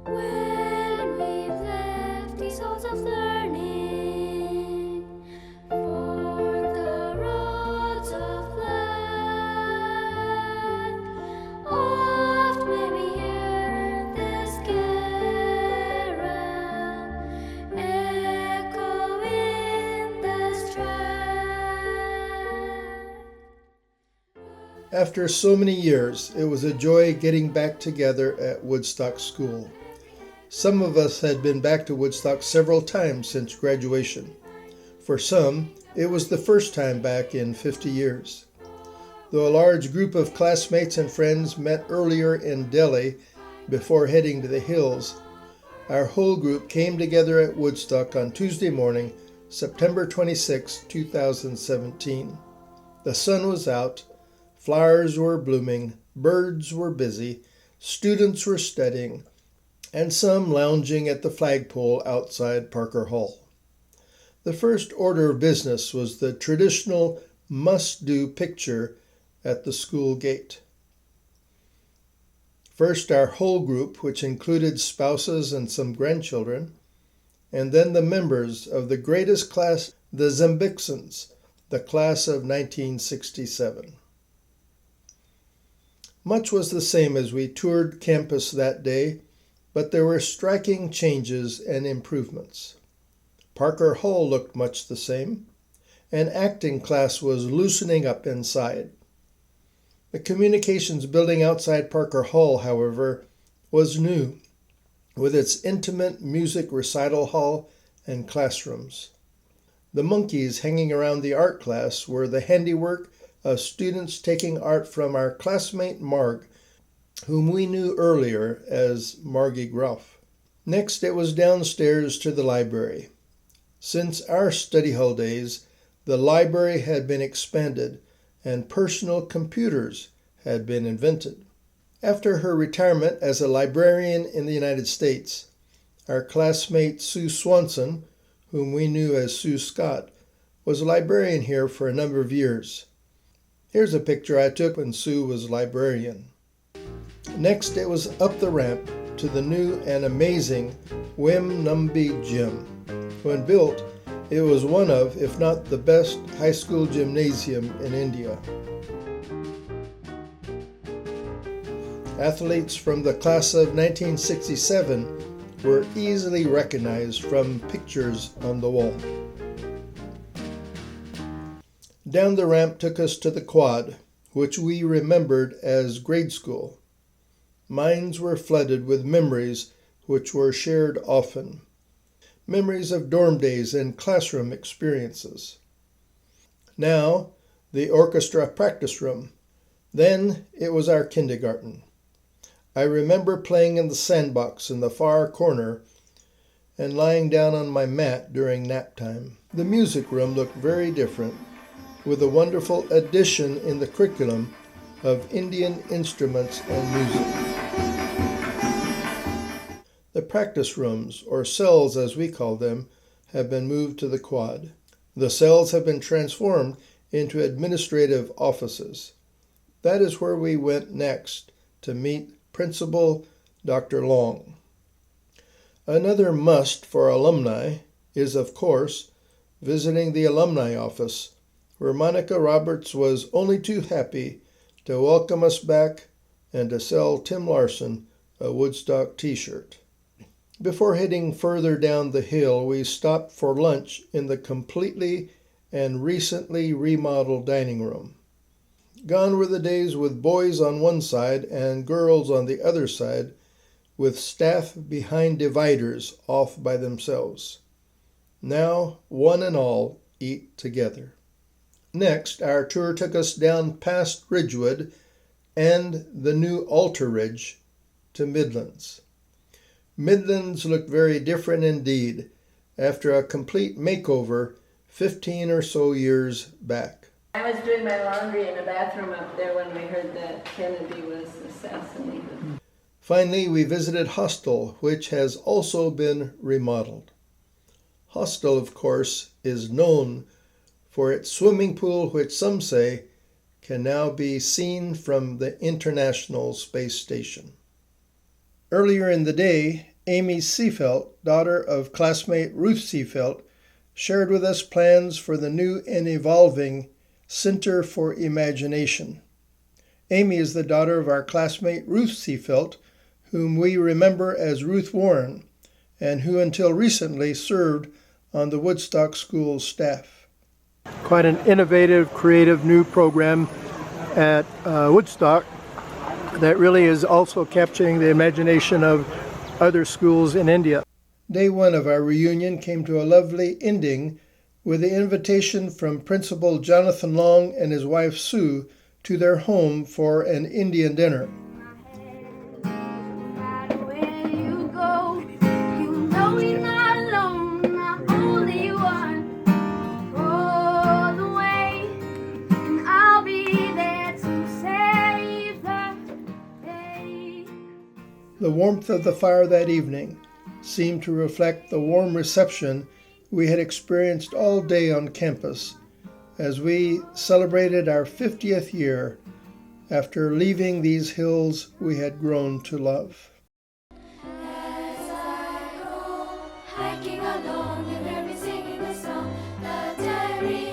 When we've left these halls of learning for the roads of life, oft may we hear this carol echo in the strife. After so many years, it was a joy getting back together at Woodstock School. Some of us had been back to Woodstock several times since graduation. For some, it was the first time back in 50 years. Though a large group of classmates and friends met earlier in Delhi before heading to the hills, our whole group came together at Woodstock on Tuesday morning, September 26, 2017. The sun was out, flowers were blooming, birds were busy, students were studying, and some lounging at the flagpole outside Parker Hall. The first order of business was the traditional must-do picture at the school gate. First, our whole group, which included spouses and some grandchildren, and then the members of the greatest class, the Zmbxans, the class of 1967. Much was the same as we toured campus that day, but there were striking changes and improvements. Parker Hall looked much the same. An acting class was loosening up inside. The communications building outside Parker Hall, however, was new, with its intimate music recital hall and classrooms. The monkeys hanging around the art class were the handiwork of students taking art from our classmate Marg, whom we knew earlier as Margie Groff. Next, it was downstairs to the library. Since our study hall days, the library had been expanded and personal computers had been invented. After her retirement as a librarian in the United States, our classmate Sue Swanson, whom we knew as Sue Scott, was a librarian here for a number of years. Here's a picture I took when Sue was librarian. Next, it was up the ramp to the new and amazing Zmbxa Gym. When built, it was one of, if not the best, high school gymnasium in India. Athletes from the class of 1967 were easily recognized from pictures on the wall. Down the ramp took us to the quad, which we remembered as grade school. Minds were flooded with memories which were shared often. Memories of dorm days and classroom experiences. Now, the orchestra practice room. Then it was our kindergarten. I remember playing in the sandbox in the far corner and lying down on my mat during nap time. The music room looked very different, with a wonderful addition in the curriculum of Indian instruments and music. The practice rooms, or cells as we call them, have been moved to the quad. The cells have been transformed into administrative offices. That is where we went next to meet Principal Dr. Long. Another must for alumni is, of course, visiting the Alumni Office, where Monica Roberts was only too happy to welcome us back and to sell Tim Larson a Woodstock t-shirt. Before heading further down the hill, we stopped for lunch in the completely and recently remodeled dining room. Gone were the days with boys on one side and girls on the other side, with staff behind dividers off by themselves. Now, one and all eat together. Next, our tour took us down past Ridgewood and the new Alter Ridge to Midlands. Midlands looked very different indeed after a complete makeover 15 or so years back. I was doing my laundry in the bathroom up there when we heard that Kennedy was assassinated. Finally, we visited Hostel, which has also been remodeled. Hostel, of course, is known for its swimming pool, which some say can now be seen from the International Space Station. Earlier in the day, Amy Seefelt, daughter of classmate Ruth Seefelt, shared with us plans for the new and evolving Center for Imagination. Amy is the daughter of our classmate Ruth Seefelt, whom we remember as Ruth Warren, and who until recently served on the Woodstock School staff. Quite an innovative, creative new program at Woodstock that really is also capturing the imagination of other schools in India. Day one of our reunion came to a lovely ending with the invitation from Principal Jonathan Long and his wife Sue to their home for an Indian dinner. The warmth of the fire that evening seemed to reflect the warm reception we had experienced all day on campus as we celebrated our 50th year after leaving these hills we had grown to love. As I go hiking along, you hear me singing the song, the diary